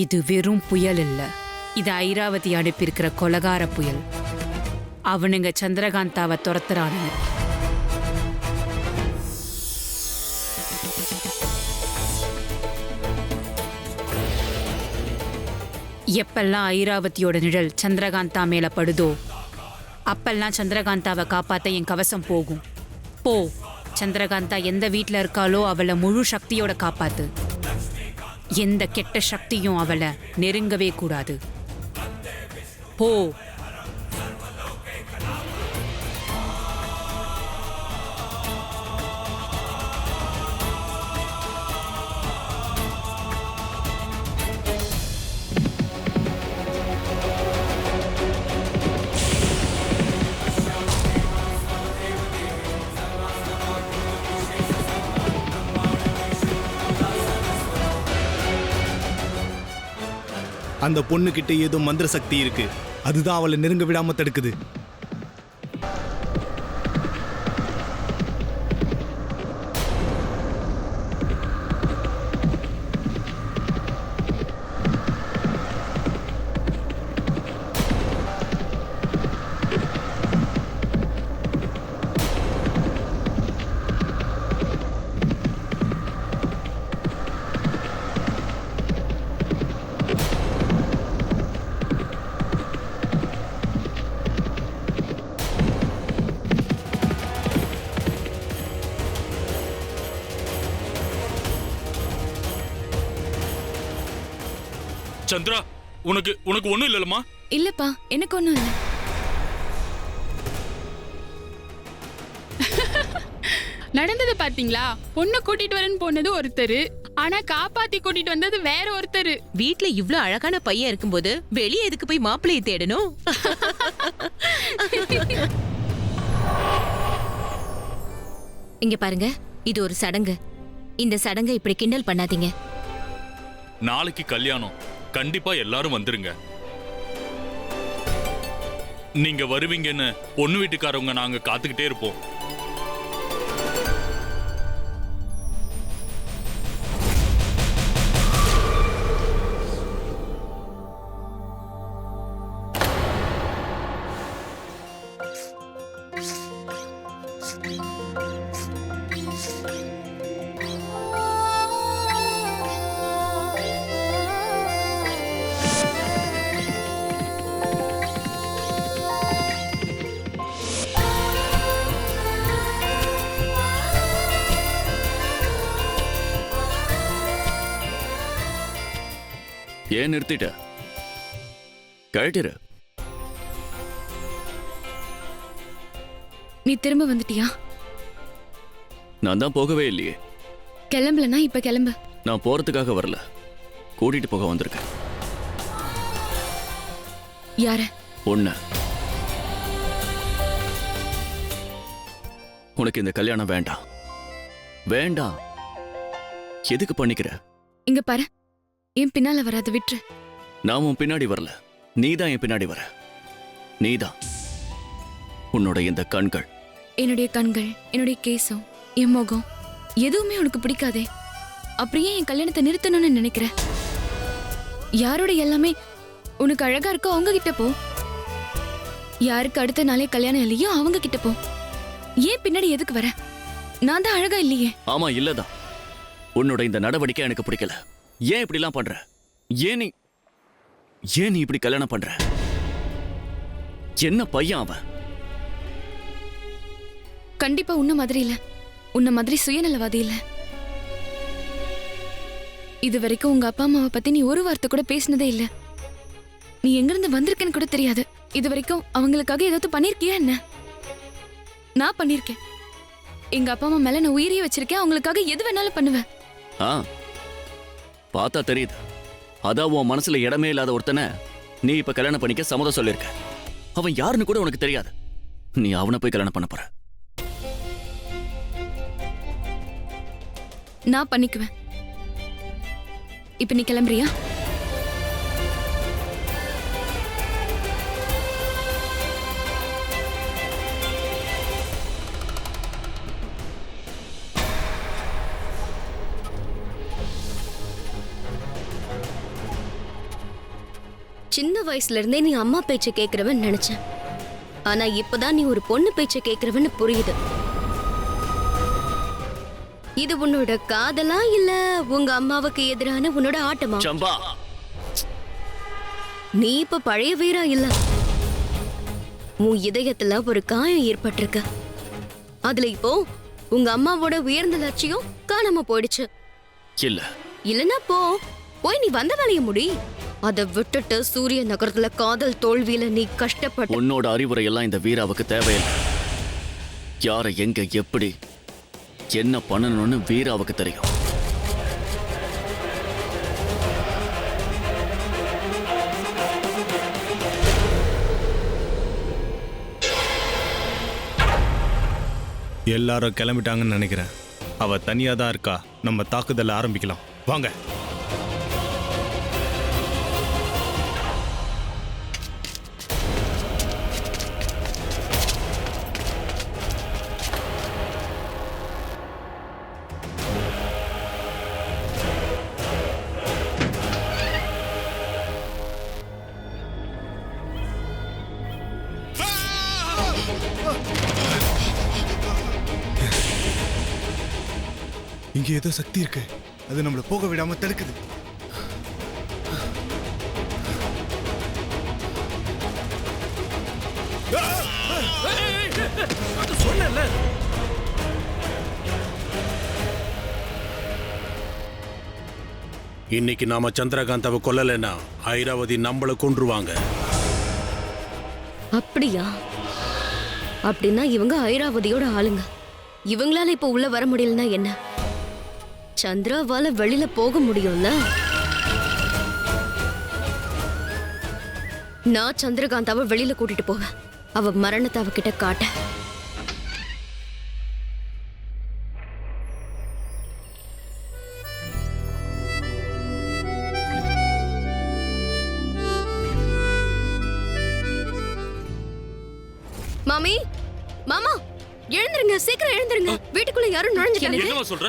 இது வெறும் புயல் இல்ல, இது ஐராவதி அனுப்பியிருக்கிற கொலகார புயல். அவனுங்க சந்திரகாந்தாவை துரத்துறானுங்க. எப்பெல்லாம் ஐராவதியோட நிழல் சந்திரகாந்தா மேல படுதோ அப்பெல்லாம் சந்திரகாந்தாவை காப்பாத்த என் கவசம் போகும். போ, சந்திரகாந்தா எந்த வீட்ல இருக்காளோ அவளை முழு சக்தியோட காப்பாத்து. எந்த கெட்ட சக்தியும் அவளை நெருங்கவே கூடாது. போ. அந்த பொண்ணுகிட்ட ஏதோ மந்திர சக்தி இருக்கு, அதுதான் அவளை நெருங்க விடாம தடுக்குது. சந்திரா, உனக்கு ஒண்ணும் இல்லலமா? இல்லப்பா, எனக்கு ஒண்ணும் இல்ல. நடந்தது பாத்தீங்களா? பொண்ணு கூட்டிட்டு வரேன்னு போனது ஒருத்தரு, ஆனா காப்பாத்தி கூட்டிட்டு வந்தது வேற ஒருத்தரு. வீட்ல இவ்ளோ அழகான பையன் இருக்கும்போது வெளியே எதுக்கு போய் மாப்பிள்ளையை தேடணும்? இங்க பாருங்க, இது ஒரு சடங்கு. இந்த சடங்கை இப்படி கிண்டல் பண்ணாதீங்க. நாளைக்கு கல்யாணம், கண்டிப்பா எல்லாரும் வந்துருங்க. நீங்க வருவீங்கன்னு பொண்ணு வீட்டுக்காரவங்க நாங்க காத்துக்கிட்டே இருப்போம். ஏன் நிறுத்திட்ட? கழட்டிரு. நீ திரும்ப வந்துட்டியா? நான் தான் போகவே இல்லையே. கிளம்பலனா இப்ப கிளம்பு. நான் போறதுக்காக வரல, கூட்டிட்டு போக வந்திருக்கேன். யார? உன்ன. உனக்கு இந்த கல்யாணம் வேண்டாம். வேண்டாம். எதுக்கு பண்ணிக்கிற? இங்க பாரு, என் பின்னால வராது, விட்டுரு. நான் உன் பின்னாடி வரல, நீதான் என் பின்னாடி வர. நீதான். உன்னோட இந்த கண்கள், என்னுடைய கண்கள், என்னுடைய கேசம், என் முகம் எதுவுமே உனக்கு பிடிக்காதே. அப்படியே என் கல்யாணத்தை நிறுத்தணும்னு நினைக்கிற? யாரோட எல்லாமே உனக்கு அழகா இருக்கோ அவங்க கிட்ட போ. யாருக்கு அடுத்த நாளே கல்யாணம் இல்லையோ அவங்க கிட்ட போ. ஏன் பின்னாடி எதுக்கு வர? நான் தான் அழகா இல்லையே. ஆமா, இல்லதான். உன்னோட இந்த நடவடிக்கை எனக்கு பிடிக்கல. ஏன் இப்படிலாம் பண்ற? ஏன் நீ இப்படி கல்யாணம் பண்ற? என்ன பையன் அவன்? கண்டிப்பா உன்ன மாதிரி இல்ல, உன்ன மாதிரி சுயநலவாதி இல்ல. இது வரைக்கும் உங்க அப்பா அம்மாவை பத்தி நீ ஒரு வார்த்தை கூட பேசினதே இல்ல. நீ எங்கிருந்து வந்திருக்கேன்னு கூட தெரியாது. இது வரைக்கும் அவங்களுக்காக ஏதாவது பண்ணிருக்கியா என்ன? நான் பண்ணிருக்கேன். எங்க அப்பா அம்மா மேல நான் உயிரியே வச்சிருக்கேன். அவங்களுக்காக எது வேணாலும் பண்ணுவேன். பார்த்தா தெரியுது. அதான் உன் மனசுல இடமே இல்லாத ஒருத்தனை நீ இப்ப கல்யாணம் பண்ணிக்க சம்மதம் சொல்லிருக்க. அவன் யாருன்னு கூட உனக்கு தெரியாது. நீ அவனை போய் கல்யாணம் பண்ண போற. நான் பண்ணிக்குவேன். இப்ப நீ கிளம்புறியா? சின்ன வயசுல இருந்தே நீ அம்மா பேச்ச கேக்குறவன் நினைச்சேன். ஆனா இப்பதான் நீ ஒரு பொண்ணு பேச்ச கேக்குறவன்னு புரியுது. இது உன்னோட காதலா இல்ல உங்க அம்மாவுக்கு எதிரான உன்னோட ஆட்டமா? சம்பா, நீ இப்ப பழைய வீரா இல்ல. உன் இதயத்துல ஒரு காயம் ஏற்பட்டிருக்கு. அதுல இப்போ உங்க அம்மாவோட உயர்ந்த லட்சியம் காணாம போயிடுச்சு. இல்ல இல்லனா போய் நீ வந்த வேலைய முடி. அதை விட்டுட்டு சூரிய நகரத்துல காதல் தோல்வியில நீ கஷ்டப்பட்ட. உன்னோட அறிவுரை எல்லாம் இந்த வீராவுக்கு தேவையில்லை. யாரை எங்க எப்படி என்ன பண்ணணும்னு வீராவுக்கு தெரியும். எல்லாரும் கிளம்பிட்டாங்கன்னு நினைக்கிறேன். அவ தனியா தான் இருக்கா. நம்ம தாக்குதலை ஆரம்பிக்கலாம் வாங்க. இங்க ஏதோ சக்தி இருக்கு. அது நம்மள போக விடாம தடுக்குது. சொன்னேன்ல. இன்னைக்கு நாம சந்திரகாந்தாவை கொல்லலைன்னா ஐராவதி நம்மள கொன்றுவாங்க. அப்படியா? அப்படின்னா இவங்க ஐராவதியோட ஆளுங்க. இவங்களால இப்ப உள்ள வர முடியலன்னா என்ன? சந்திராவால வெளியில போக முடியும்ல? நான் சந்திரகாந்தாவை வெளியில கூட்டிட்டு போவேன். அவ மரணத்தை அவகிட்ட காட்ட. மாமி, மாமா, எழுந்துருங்க, சீக்கிரம் எழுந்துருங்க. வீட்டுக்குள்ள யாரும் நுழைஞ்சிட்டாங்க. என்னமா சொல்ற?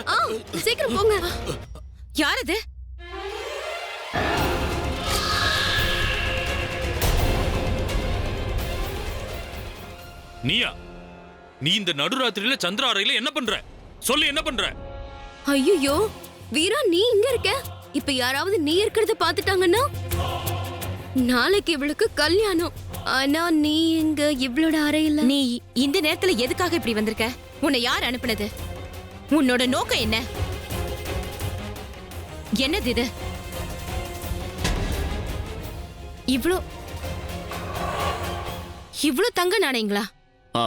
சீக்கிரம் போங்க. யார் அது? நீயா? நீ இந்த நடுராத்திரியில சந்திரா அறையில என்ன பண்ற? சொல்லு, என்ன பண்ற? ஐயோ வீரா, நீ இங்க இருக்க. இப்ப யாராவது நீ இருக்கிறத பாத்துட்டாங்கன்னா நாளைக்கு இவளுக்கு கல்யாணம். ஆனா நீ இங்க இவளோட அறையில. நீ இந்த நேரத்துல எதுக்காக இப்படி வந்திருக்க? உன்னை யார் அனுப்புனது? உன்னோட நோக்கம் என்ன? என்னது இது? இவ்ளோ தங்க நாணயங்களா? ஆ,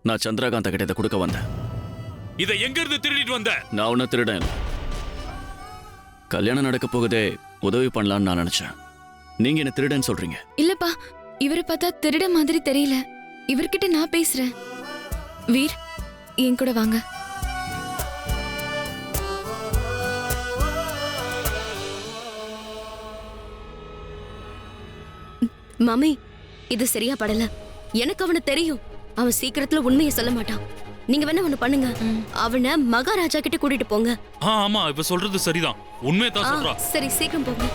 நான் சந்திரகாந்த கிட்ட இதை கொடுக்க வந்தேன். இதை எங்க இருந்து திருடிட்டு வந்த? நான் ஒன்னும் திருடன். கல்யாணம் நடக்க போகுதே, உதவி பண்ணலான்னு நான் நினைச்சேன். நீங்க என்ன திருடன் சொல்றீங்க? இல்லப்பா, இவரை பார்த்தா திருட மாதிரி தெரியல. இவர்கிட்ட நான் பேசுறேன். வீர், என் கூட வாங்க. மாமி, இது சரியா படல. எனக்கு அவனை தெரியும். அவன் சீக்கிரத்துல உண்மையை சொல்ல மாட்டான். நீங்க வேணா ஒண்ணு பண்ணுங்க, அவனை மகாராஜா கிட்ட கூட்டிட்டு போங்க. ஆமா, இப்ப சொல்றது சரிதான். உண்மையை தான் சொல்றா. சரி, சீக்கிரம் போங்க.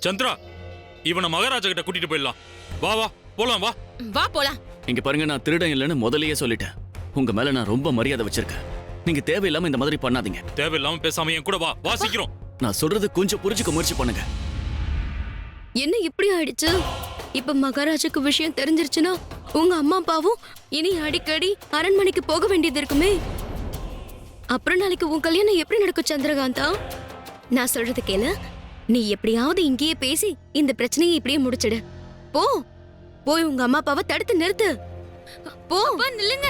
சந்திரா, இவனை மகாராஜா கிட்ட கூட்டிட்டு போயிடலாம். வா வா போலாம், வா வா போலாம். இங்க பாருங்க, நான் திருடன் இல்லைன்னு முதல்லயே சொல்லிட்டேன். உங்க மேல நான் ரொம்ப மரியாதை வச்சிருக்கேன். நீங்க தேவையில்லாம இந்த மாதிரி பண்ணாதீங்க. தேவையில்லாம பேசாம என் கூட வா. வா சீக்கிரம். நான் சொல்றது கொஞ்சம் புரிஞ்சுக்க முயற்சி பண்ணுங்க. என்ன இப்படி ஆயிடுச்சு? இப்ப மகாராஜாக்கு விஷயம் தெரிஞ்சிருச்சுன்னா உங்க அம்மா அப்பாவும் இனி அடிக்கடி அரண்மனைக்கு போக வேண்டியது இருக்குமே. அப்புறம் நாளைக்கு உன் கல்யாணம் எப்படி நடக்கும் சந்திரகாந்தா? நான் சொல்றது கேளு. நீ எப்படியாவது இங்கேயே பேசி இந்த பிரச்சனையை இப்படியே முடிச்சிடு. போய் உங்க அம்மா அப்பாவை தடுத்து நிறுத்து. போ. நில்லுங்க.